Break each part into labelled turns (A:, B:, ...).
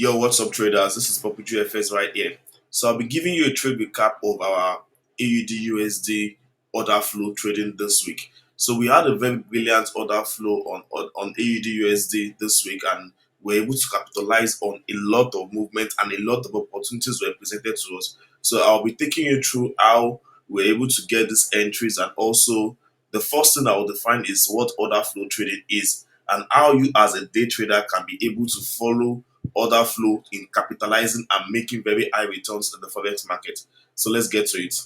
A: Yo, what's up, traders? This is Poppyjoe FS right here. So I'll be giving you a trade recap of our AUD USD order flow trading this week. So we had a very brilliant order flow on AUD USD this week, and we're able to capitalize on a lot of movement and a lot of opportunities were presented to us. So I'll be taking you through how we're able to get these entries, and also the first thing I will define is what order flow trading is and how you as a day trader can be able to follow order flow in capitalizing and making very high returns in the forex market. So let's get to it.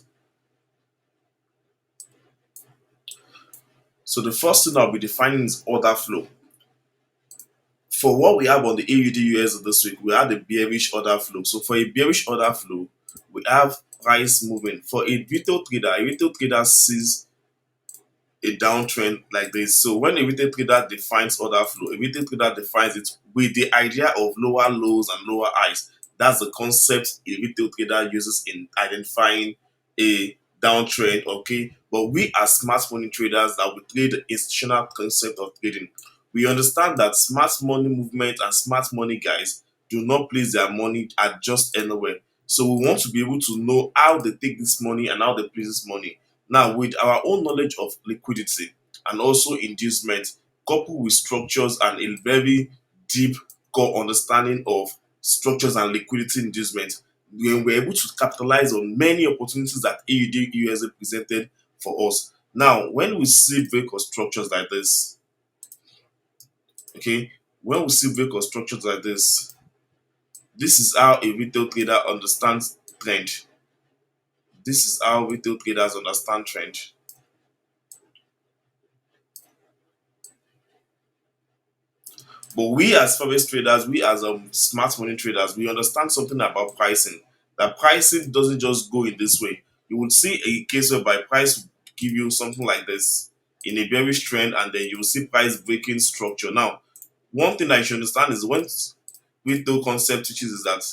A: So the first thing I'll be defining is order flow. For what we have on the AUD US this week, we had a bearish order flow. So for a bearish order flow, we have price moving. For a retail trader sees a downtrend like this. So when a retail trader defines order flow, a retail trader defines it with the idea of lower lows and lower highs. That's the concept a retail trader uses in identifying a downtrend. Okay, but we as smart money traders that we trade the institutional concept of trading, we understand that smart money movement and smart money guys do not place their money at just anywhere. So we want to be able to know how they take this money and how they place this money. Now, with our own knowledge of liquidity and also inducement, coupled with structures and a very deep core understanding of structures and liquidity inducement, we were able to capitalize on many opportunities that AUD USA presented for us. Now, when we see vehicle structures like this, okay, when we see vehicle structures like this is how a retail trader understands trend. This is how retail traders understand trend. But we as forex traders, we as smart money traders, we understand something about pricing. That pricing doesn't just go in this way. You would see a case whereby price will give you something like this in a bearish trend, and then you will see price breaking structure. Now, one thing that you should understand is when retail concept teaches is that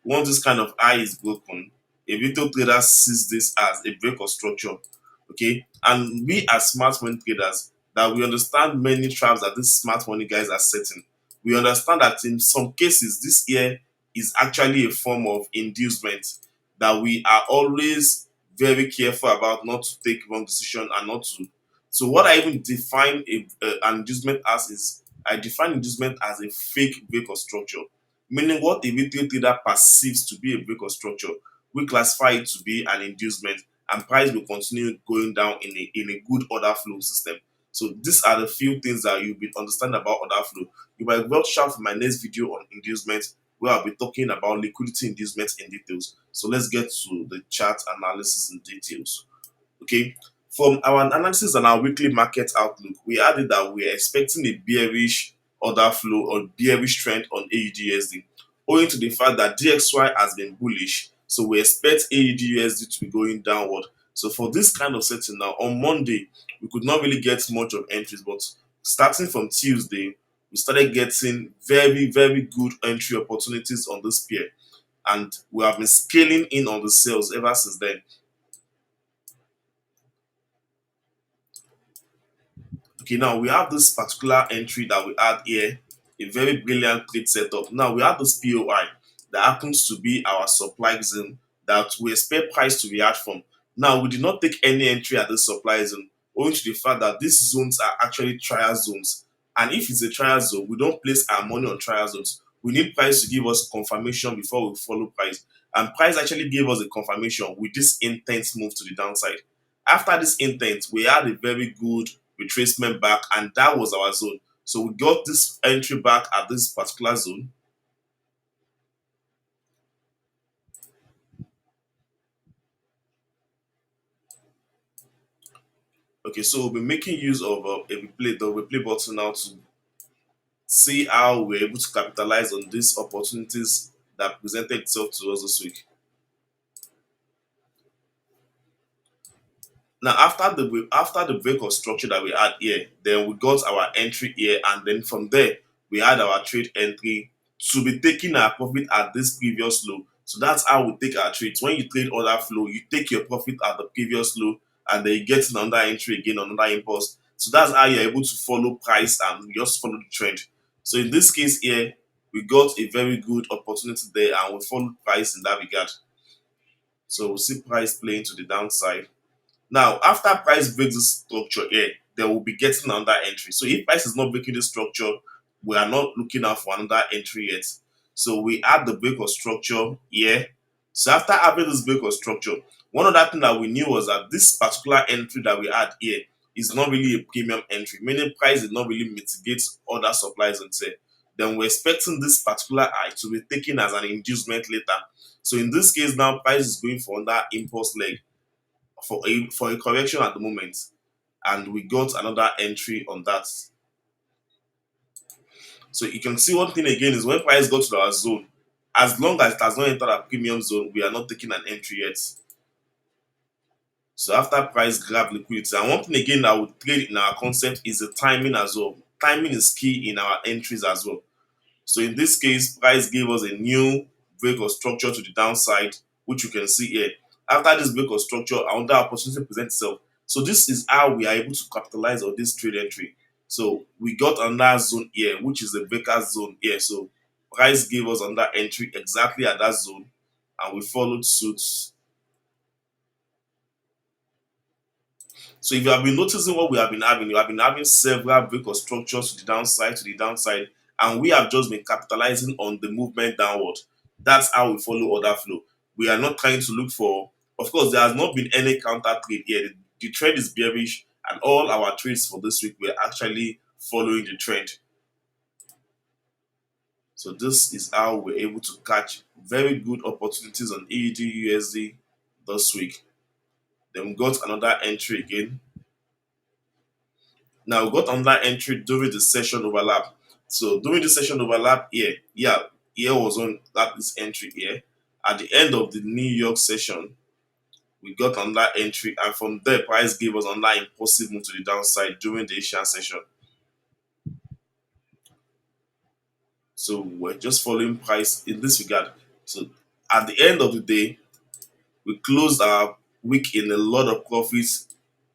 A: once this kind of high is broken, a retail trader sees this as a break of structure. Okay, and we as smart money traders that we understand many traps that these smart money guys are setting. We understand that in some cases this here is actually a form of inducement that we are always very careful about not to take wrong decision and not to. So what I even define an inducement as is I define inducement as a fake break of structure, meaning what a retail trader perceives to be a break of structure, we classify it to be an inducement, and price will continue going down in a good order flow system. So these are the few things that you'll be understanding about order flow. You might watch out for my next video on inducement, where I'll be talking about liquidity inducement in details. So let's get to the chart analysis in details. Okay. From our analysis and our weekly market outlook, we added that we are expecting a bearish order flow or bearish trend on AUD/USD, owing to the fact that DXY has been bullish. So we expect AUD/USD to be going downward. So for this kind of setting now, on Monday, we could not really get much of entries, but starting from Tuesday, we started getting very, very good entry opportunities on this pair. And we have been scaling in on the sales ever since then. Okay, now we have this particular entry that we had here, a very brilliant trade setup. Now we have this POI that happens to be our supply zone that we expect price to react from. Now we did not take any entry at this supply zone, owing to the fact that these zones are actually trial zones. And if it's a trial zone, we don't place our money on trial zones. We need price to give us confirmation before we follow price. And price actually gave us a confirmation with this intense move to the downside. After this intent, we had a very good retracement back, and that was our zone. So we got this entry back at this particular zone. Okay, so we'll be making use of the replay button now to see how we're able to capitalize on these opportunities that presented itself to us this week. Now, after the break of structure that we had here, then we got our entry here, and then from there we had our trade entry to be taking our profit at this previous low. So that's how we take our trades. When you trade order flow, you take your profit at the previous low, and then you get another entry again, another impulse. So that's how you're able to follow price and just follow the trend. So in this case here, we got a very good opportunity there and we followed price in that regard. So we'll see price playing to the downside. Now, after price breaks this structure here, they will be getting another entry. So if price is not breaking this structure, we are not looking out for another entry yet. So we add the break of structure here. So after having this break of structure, one other thing that we knew was that this particular entry that we had here is not really a premium entry, meaning price did not really mitigate other supplies and say. Then we're expecting this particular high to be taken as an inducement later. So in this case now, price is going for that impulse leg for a correction at the moment, and we got another entry on that. So you can see one thing again is when price got to our zone, as long as it has not entered our premium zone, we are not taking an entry yet. So after price grab liquidity, and one thing again that would trade in our concept is the timing as well. Timing is key in our entries as well. So in this case, price gave us a new break of structure to the downside, which you can see here. After this break of structure, another opportunity presents itself. So this is how we are able to capitalize on this trade entry. So we got another zone here, which is the breaker zone here. So price gave us another entry exactly at that zone, and we followed suit. So if you have been noticing what we have been having several break of structures to the downside, and we have just been capitalizing on the movement downward. That's how we follow order flow. We are not trying to look for, of course, there has not been any counter trade here. The trend is bearish, and all our trades for this week were actually following the trend. So this is how we're able to catch very good opportunities on AUD USD this week. Then we got another entry again. Now we got another entry during the session overlap. So during the session overlap here, yeah, here was on that is entry here. At the end of the New York session, we got another entry, and from there, price gave us another impulsive move to the downside during the Asian session. So we're just following price in this regard. So at the end of the day, we closed our week in a lot of profits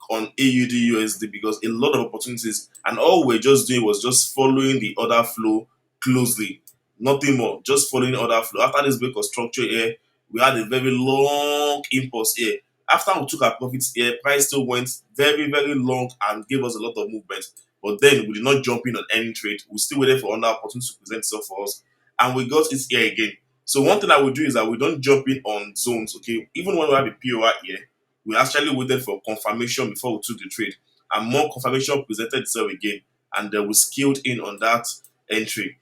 A: on AUD USD because a lot of opportunities, and all we're just doing was just following the order flow closely, nothing more, just following order flow. After this break of structure here, we had a very long impulse here. After we took our profits here, price still went very, very long and gave us a lot of movement. But then we did not jump in on any trade. We still waited for another opportunity to present itself for us, and we got it here again. So one thing I would do is that we don't jump in on zones, okay? Even when we have a POR here, we actually waited for confirmation before we took the trade, and more confirmation presented itself again, and then we scaled in on that entry.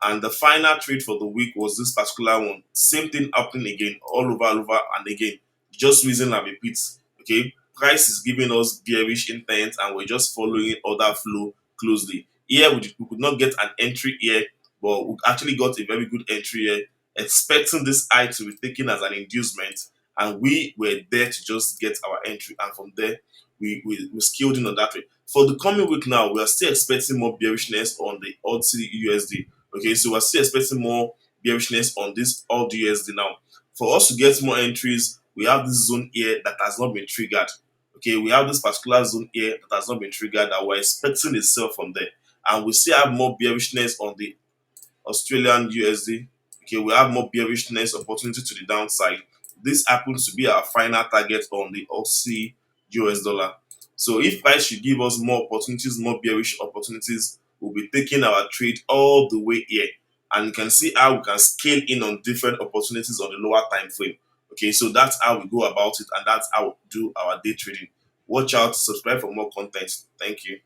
A: And the final trade for the week was this particular one. Same thing happening again, all over, and again, just reason and repeat. Okay, price is giving us bearish intent, and we're just following order flow closely. Here we could not get an entry here, but we actually got a very good entry here, expecting this high to be taken as an inducement, and we were there to just get our entry, and from there we skilled in on that way. For the coming week now, we are still expecting more bearishness on the AUD USD. Okay, so we're still expecting more bearishness on this AUD USD now. For us to get more entries, we have this zone here that has not been triggered. Okay, we have this particular zone here that has not been triggered that we're expecting itself from there. And we still have more bearishness on the Australian USD. Okay, we have more bearishness opportunity to the downside. This happens to be our final target on the Aussie US dollar. So if price should give us more opportunities, more bearish opportunities, we'll be taking our trade all the way here. And you can see how we can scale in on different opportunities on the lower time frame. Okay, so that's how we go about it, and that's how we do our day trading. Watch out, subscribe for more content. Thank you.